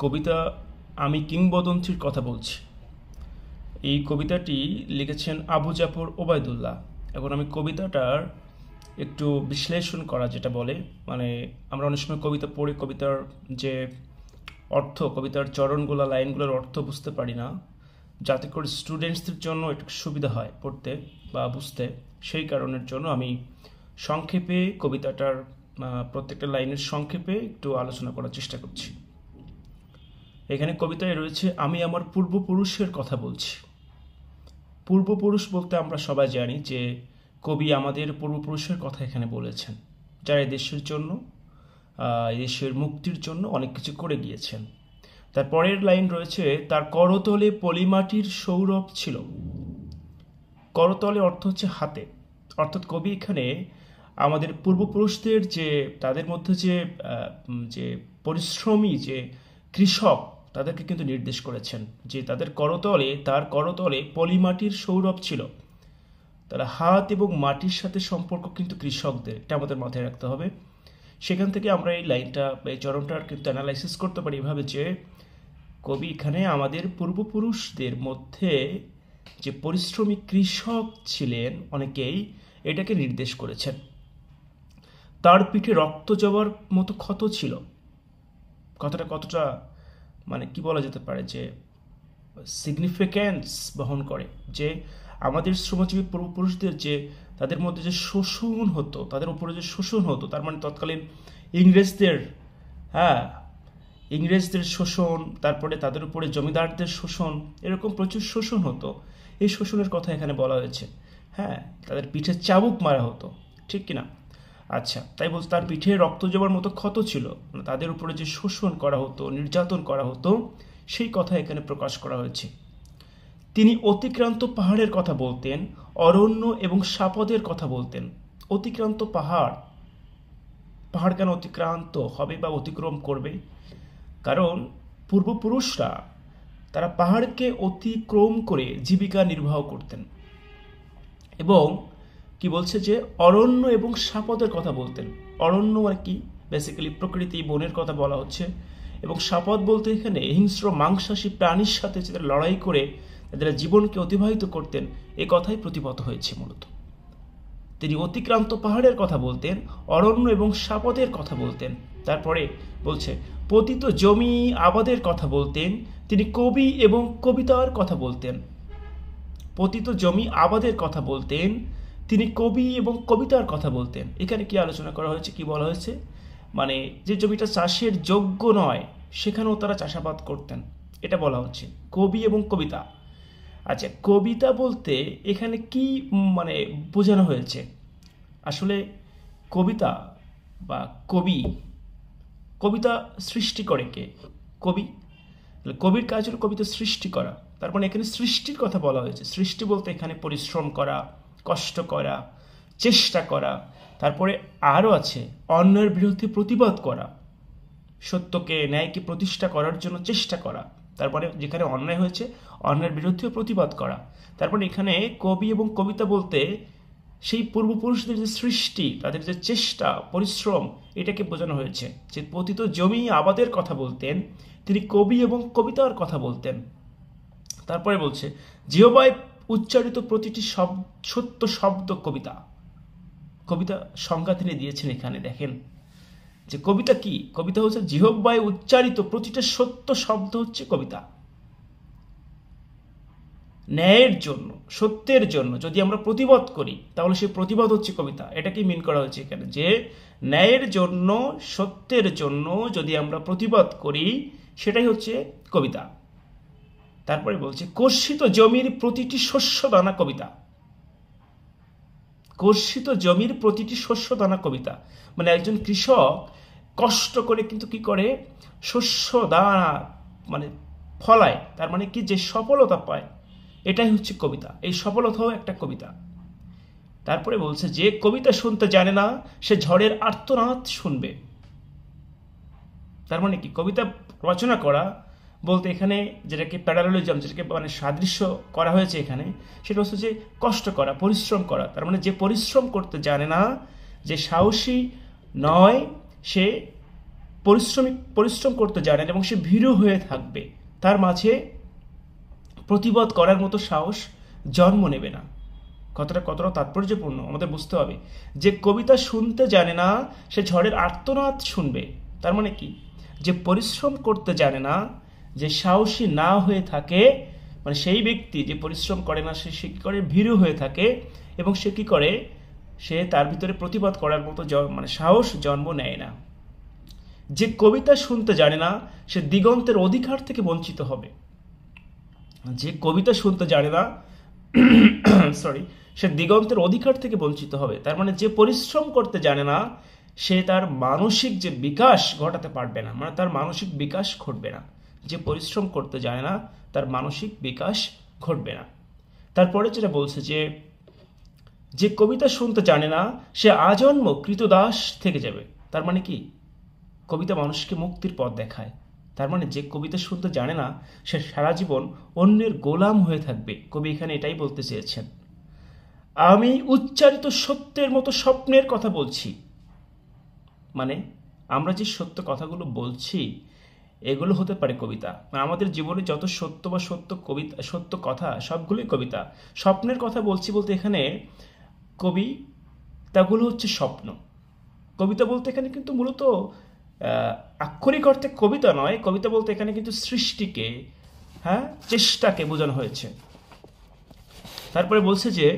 কবিতা আমি কিংবদন্তির কথা বলছি। এই কবিতাটি লিখেছেন আবু জাফর ওবায়দুল্লাহ। এখন আমি কবিতাটার একটু বিশ্লেষণ করা, যেটা বলে মানে আমরা অনেক সময় কবিতা পড়ে কবিতার যে অর্থ, কবিতার চরণগুলো, লাইনগুলোর অর্থ বুঝতে পারি না, যাতে করে স্টুডেন্টসদের জন্য একটু সুবিধা হয় পড়তে বা বুঝতে। সেই কারণের জন্য আমি সংক্ষেপে কবিতাটার প্রত্যেকটা লাইনের সংক্ষেপে একটু আলোচনা করার চেষ্টা করছি। এখানে কবিতায় রয়েছে, আমি আমার পূর্বপুরুষের কথা বলছি। পূর্বপুরুষ বলতে আমরা সবাই জানি যে কবি আমাদের পূর্বপুরুষের কথা এখানে বলেছেন, যারা এই দেশের জন্য, এই দেশের মুক্তির জন্য অনেক কিছু করে গিয়েছেন। তার পরের লাইন রয়েছে, তার করতলে পলিমাটির সৌরভ ছিল। করতলে অর্থ হচ্ছে হাতে, অর্থাৎ কবি এখানে আমাদের পূর্বপুরুষদের যে তাদের মধ্যে যে পরিশ্রমী যে কৃষক, তাদেরকে কিন্তু নির্দেশ করেছেন যে তার করতলে পলিমাটির সৌরভ ছিল। তারা হাত এবং মাটির সাথে সম্পর্ক কিন্তু কৃষকদের, এটা আমাদের মাথায় রাখতে হবে। সেখান থেকে আমরা এই লাইনটা, এই চরণটার কিন্তু অ্যানালাইসিস করতে পারি এভাবে যে কবি এখানে আমাদের পূর্বপুরুষদের মধ্যে যে পরিশ্রমী কৃষক ছিলেন অনেকেই, এটাকে নির্দেশ করেছেন। তার পিঠে রক্ত জবার মতো ক্ষত ছিল। কথাটা কতটা মানে কি বলা যেতে পারে যে সিগনিফিক্যান্স বহন করে, যে আমাদের শ্রমজীবী পূর্বপুরুষদের যে তাদের মধ্যে যে শোষণ হতো, তাদের উপরে যে শোষণ হতো, তার মানে তৎকালীন ইংরেজদের শোষণ, তারপরে তাদের উপরে জমিদারদের শোষণ, এরকম প্রচুর শোষণ হতো। এই শোষণের কথা এখানে বলা হয়েছে। তাদের পিঠে চাবুক মারা হতো, ঠিক কিনা? আচ্ছা, তাই বলছে তার পিঠে রক্ত জবার মতো ক্ষত ছিল, তাদের উপরে যে শোষণ করা হতো, নির্যাতন করা হতো, সেই কথা এখানে প্রকাশ করা হয়েছে। তিনি অতিক্রান্ত পাহাড়ের কথা বলতেন, অরণ্য এবং সাপদের কথা বলতেন। অতিক্রান্ত পাহাড় কেন অতিক্রান্ত হবে বা অতিক্রম করবে? কারণ পূর্বপুরুষরা তারা পাহাড়কে অতিক্রম করে জীবিকা নির্বাহ করতেন। এবং কি বলছে যে অরণ্য এবং সাপদের কথা বলতেন। অরণ্য আর কি, বেসিক্যালি প্রকৃতি, বনের কথা বলা হচ্ছে। এবং সাপদ বলতে এখানে হিংস্র মাংসাশী প্রাণীর সাথে যারা লড়াই করে তাদের জীবনকে অতিবাহিত করতেন, এ কথাই প্রতিপাদ্য হয়েছে মূলত। তিনি অতিক্রান্ত পাহাড়ের কথা বলতেন, অরণ্য এবং সাপদের কথা বলতেন। তারপরে বলছে পতিত জমি আবাদের কথা বলতেন, তিনি কবি এবং কবিতার কথা বলতেন। পতিত জমি আবাদের কথা বলতেন, তিনি কবি এবং কবিতার কথা বলতেন। এখানে কি আলোচনা করা হয়েছে, কি বলা হয়েছে? মানে যে জমিটা চাষের যোগ্য নয়, সেখানেও তারা চাষাবাদ করতেন, এটা বলা হচ্ছে। কবি এবং কবিতা। আচ্ছা, কবিতা বলতে এখানে কি মানে বোঝানো হয়েছে? আসলে কবিতা বা কবিতা সৃষ্টি করে কে? কবি। কবির কাজ হলো কবিতা সৃষ্টি করা। তার মানে এখানে সৃষ্টির কথা বলা হয়েছে। সৃষ্টি বলতে এখানে পরিশ্রম করা, কষ্ট করা, চেষ্টা করা। তারপরে আরও আছে অন্যায়ের বিরুদ্ধে প্রতিবাদ করা, সত্যকে, ন্যায়কে প্রতিষ্ঠা করার জন্য চেষ্টা করা। তারপরে যেখানে অন্যায় হয়েছে, অন্যায়ের বিরুদ্ধেও প্রতিবাদ করা। তারপরে এখানে কবি এবং কবিতা বলতে সেই পূর্বপুরুষদের যে সৃষ্টি, তাদের যে চেষ্টা, পরিশ্রম, এটাকে বোঝানো হয়েছে। যে পতিত জমি আবাদের কথা বলতেন, তিনি কবি এবং কবিতার কথা বলতেন। তারপরে বলছে জিহ্বায় উচ্চারিত প্রতিটি সত্য শব্দ কবিতা। কবিতা সংজ্ঞা তিনি দিয়েছেন এখানে, দেখেন যে কবিতা কি। কবিতা হচ্ছে জিহ্বায় উচ্চারিত প্রতিটা সত্য শব্দ হচ্ছে কবিতা। ন্যায়ের জন্য, সত্যের জন্য যদি আমরা প্রতিবাদ করি, তাহলে সেই প্রতিবাদ হচ্ছে কবিতা। এটাকেই মিন করা হয়েছে এখানে, যে ন্যায়ের জন্য, সত্যের জন্য যদি আমরা প্রতিবাদ করি, সেটাই হচ্ছে কবিতা। তারপরে বলছে কর্ষিত জমির প্রতিটি শস্য দানা কবিতা। কর্ষিত জমির প্রতিটি শস্য দানা কবিতা মানে একজন কৃষক কষ্ট করে কিন্তু কি করে, শস্য দানা মানে ফলায়, তার মানে কি যে সফলতা পায়, এটাই হচ্ছে কবিতা। এই সফলতাও একটা কবিতা। তারপরে বলছে যে কবিতা শুনতে জানে না, সে ঝড়ের আর্তনাদ শুনবে। তার মানে কি, কবিতা রচনা করা বলতে এখানে যেটাকে প্যারালেলিজম, যেটাকে মানে সাদৃশ্য করা হয়েছে এখানে, সেটা হচ্ছে যে কষ্ট করা, পরিশ্রম করা। তার মানে যে পরিশ্রম করতে জানে না, যে সাহসী নয়, সে পরিশ্রম করতে জানে এবং সে ভীরু হয়ে থাকবে, তার মাঝে প্রতিবাদ করার মতো সাহস জন্ম নেবে না। কতটা তাৎপর্যপূর্ণ আমাদের বুঝতে হবে। যে কবিতা শুনতে জানে না সে ঝড়ের আর্তনাদ শুনবে। তার মানে কি, যে পরিশ্রম করতে জানে না, যে সাহসী না হয়ে থাকে, মানে সেই ব্যক্তি যে পরিশ্রম করে না সে কি করে, ভীরু হয়ে থাকে এবং সে কি করে, সে তার ভিতরে প্রতিবাদ করার মতো মানে সাহস জন্ম নেয় না। যে কবিতা শুনতে জানে না সে দিগন্তের অধিকার থেকে বঞ্চিত হবে। যে কবিতা শুনতে জানে না সরি সে দিগন্তের অধিকার থেকে বঞ্চিত হবে। তার মানে যে পরিশ্রম করতে জানে না সে তার মানসিক যে বিকাশ ঘটাতে পারবে না, মানে তার মানসিক বিকাশ ঘটবে না। যে পরিশ্রম করতে জানে না তার মানসিক বিকাশ ঘটবে না। তারপরে যেটা বলছে যে কবিতা শুনতে জানে না সে আজন্ম কৃতদাস থেকে যাবে। তার মানে কি, কবিতা মানুষকে মুক্তির পথ দেখায়। তার মানে যে কবিতা শুনতে জানে না সে সারা জীবন অন্যের গোলাম হয়ে থাকবে। কবি এখানে এটাই বলতে চেয়েছেন। আমি উচ্চারিত সত্যের মতো স্বপ্নের কথা বলছি। মানে আমরা যে সত্য কথাগুলো বলছি এগুলো হতে পারে কবিতা। আমাদের জীবনে যত সত্য বা সত্য কথা সবগুলোই কবিতা। স্বপ্নের কথা বলছি বলতে এখানে কবিতাগুলো হচ্ছে স্বপ্ন। কবিতা বলতে এখানে কিন্তু মূলত আক্ষরিক অর্থে কবিতা নয়, কবিতা বলতে এখানে কিন্তু সৃষ্টিকে, চেষ্টাকে বোঝানো হয়েছে। তারপরে বলছে যে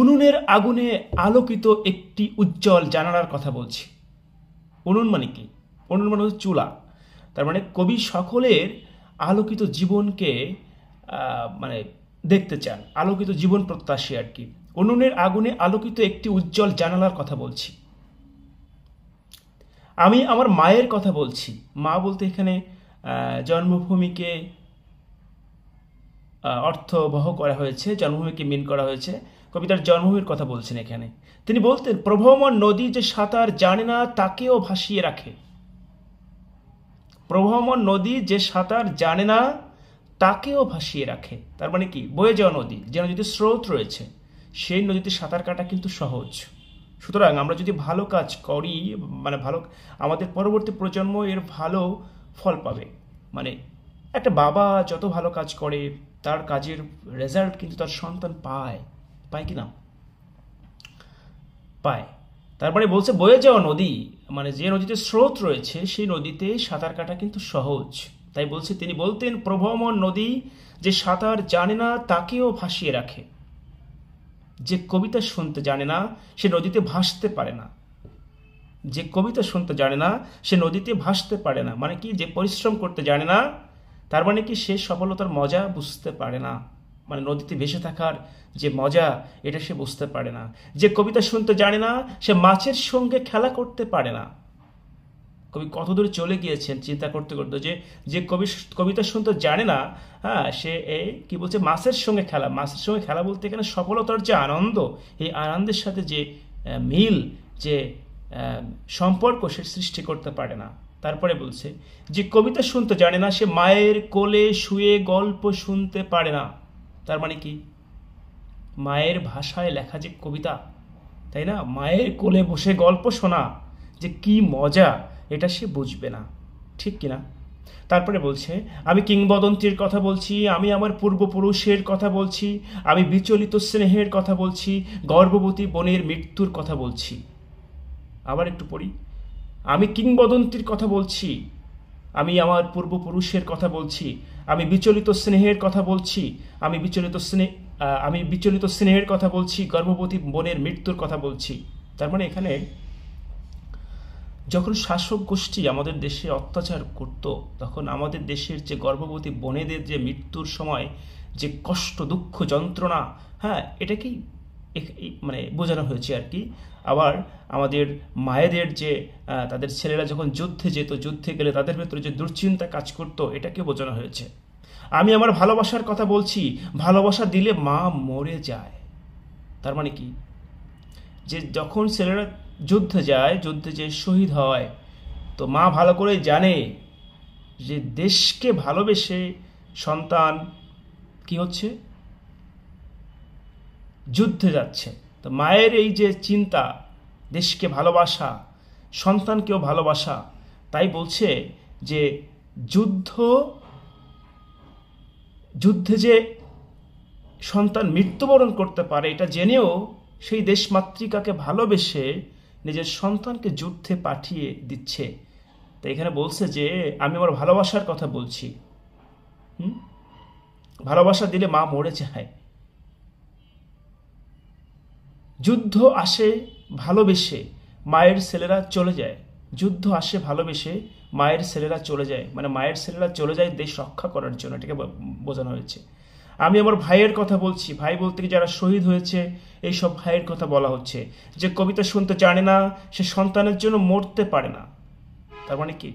উনুনের আগুনে আলোকিত একটি উজ্জ্বল জানালার কথা বলছি। উনুন মানে কি? উনুন মানে হচ্ছে চুলা। তার মানে কবি সকলের আলোকিত জীবনকে মানে দেখতে চান, আলোকিত জীবন প্রত্যাশী আর কি। উনুনের আগুনে আলোকিত একটি উজ্জ্বল জানালার কথা বলছি। আমি আমার মায়ের কথা বলছি। মা বলতে এখানে জন্মভূমিকে অর্থবহ করা হয়েছে, জন্মভূমিকে মিন করা হয়েছে। কবিতার জন্মভূমির কথা বলছেন এখানে। তিনি বলতেন, প্রবহমান নদী যে সাঁতার জানে না তাকেও ভাসিয়ে রাখে। প্রবহমান নদী যে সাঁতার জানে না তাকেও ভাসিয়ে রাখে। তার মানে কি, বয়ে যাওয়া নদী, যে নদীতে স্রোত রয়েছে সেই নদীতে সাঁতার কাটা কিন্তু সহজ। সুতরাং আমরা যদি ভালো কাজ করি, মানে আমাদের পরবর্তী প্রজন্ম এর ভালো ফল পাবে। মানে একটা বাবা যত ভালো কাজ করে তার কাজের রেজাল্ট কিন্তু তার সন্তান পায় কি না? পায়। তারপরে বলছে বয়ে যাওয়া নদী, মানে যে নদীতে স্রোত রয়েছে সেই নদীতে সাঁতার কাটা কিন্তু সহজ। তাই বলছে, তিনি বলতেন, প্রবহমান নদী যে সাঁতার জানে না তাকেও ভাসিয়ে রাখে। যে কবিতা শুনতে জানে না সে নদীতে ভাসতে পারে না। যে কবিতা শুনতে জানে না সে নদীতে ভাসতে পারে না। মানে কি, যে পরিশ্রম করতে জানে না তার মানে কি, সে সফলতার মজা বুঝতে পারে না। মানে নদীতে ভেসে থাকার যে মজা এটা সে বুঝতে পারে না। যে কবিতা শুনতে জানে না সে মাছের সঙ্গে খেলা করতে পারে না। কবি কত দূরে চলে গিয়েছেন চিন্তা করতে করতে, যে কবিতা শুনতে জানে না, সে কি বলছে, মাছের সঙ্গে খেলা। মাছের সঙ্গে খেলা বলতে এখানে সফলতার যে আনন্দ, এই আনন্দের সাথে যে মিল, যে সম্পর্ক সে সৃষ্টি করতে পারে না। তারপরে বলছে, যে কবিতা শুনতে জানে না সে মায়ের কোলে শুয়ে গল্প শুনতে পারে না। তার মানে কি, মায়ের ভাষায় লেখা যে কবিতা, তাই না, মায়ের কোলে বসে গল্প শোনা যে কি মজা, এটা সে বুঝবে না, ঠিক কিনা? তারপরে বলছে, আমি কিংবদন্তির কথা বলছি, আমি আমার পূর্বপুরুষের কথা বলছি, আমি বিচলিত স্নেহের কথা বলছি, গর্ভবতী বোনের মৃত্যুর কথা বলছি। আবার একটু পড়ি, আমি কিংবদন্তির কথা বলছি, আমি আমার পূর্বপুরুষের কথা বলছি, আমি বিচলিত স্নেহের কথা বলছি, আমি বিচলিত স্নেহের কথা বলছি, গর্ভবতী বোনের মৃত্যুর কথা বলছি। তার মানে এখানে যখন শাসক গোষ্ঠী আমাদের দেশে অত্যাচার করত, তখন আমাদের দেশের যে গর্ভবতী বোনেদের যে মৃত্যুর সময় যে কষ্ট, দুঃখ, যন্ত্রণা, এটাকেই মানে বোঝানো হয়েছে আর কি। আবার আমাদের মায়েদের যে তাদের ছেলেরা যখন যুদ্ধে যেত, যুদ্ধে গেলে তাদের ভেতরে যে দুশ্চিন্তা কাজ করতো, এটাকে বোঝানো হয়েছে। আমি আমার ভালোবাসার কথা বলছি, ভালোবাসা দিলে মা মরে যায়। তার মানে কি, যে যখন ছেলেরা যুদ্ধে যায়, যুদ্ধে যে শহীদ হয়, তো মা ভালো করে জানে যে দেশকে ভালোবেসে সন্তান কি হচ্ছে, যুদ্ধে যাচ্ছে। তো মায়ের এই যে চিন্তা, দেশকে ভালোবাসা, সন্তানকেও ভালোবাসা। তাই বলছে যে যুদ্ধে যে সন্তান মৃত্যুবরণ করতে পারে এটা জেনেও সেই দেশমাতৃকাকে ভালোবেসে নিজের সন্তানকে যুদ্ধে পাঠিয়ে দিচ্ছে। তো এখানে বলছে যে আমি আমার ভালোবাসার কথা বলছি। ভালোবাসা দিলে মা মরে যায়। যুদ্ধ আসে ভালোবেসে, মায়ের ছেলেরা চলে যায়। যুদ্ধ আসে ভালোবেসে, মায়ের ছেলেরা চলে যায়, মানে মায়ের ছেলেরা চলে যায় দেশ রক্ষা করার জন্য, এটাকে বোঝানো হয়েছে। আমি আমার ভাইয়ের কথা বলছি, ভাই বলতে কি যারা শহীদ হয়েছে এই সব ভাইয়ের কথা বলা হচ্ছে। যে কবিতা শুনতে জানে না সে সন্তানের জন্য মরতে পারে না, তার মানে কি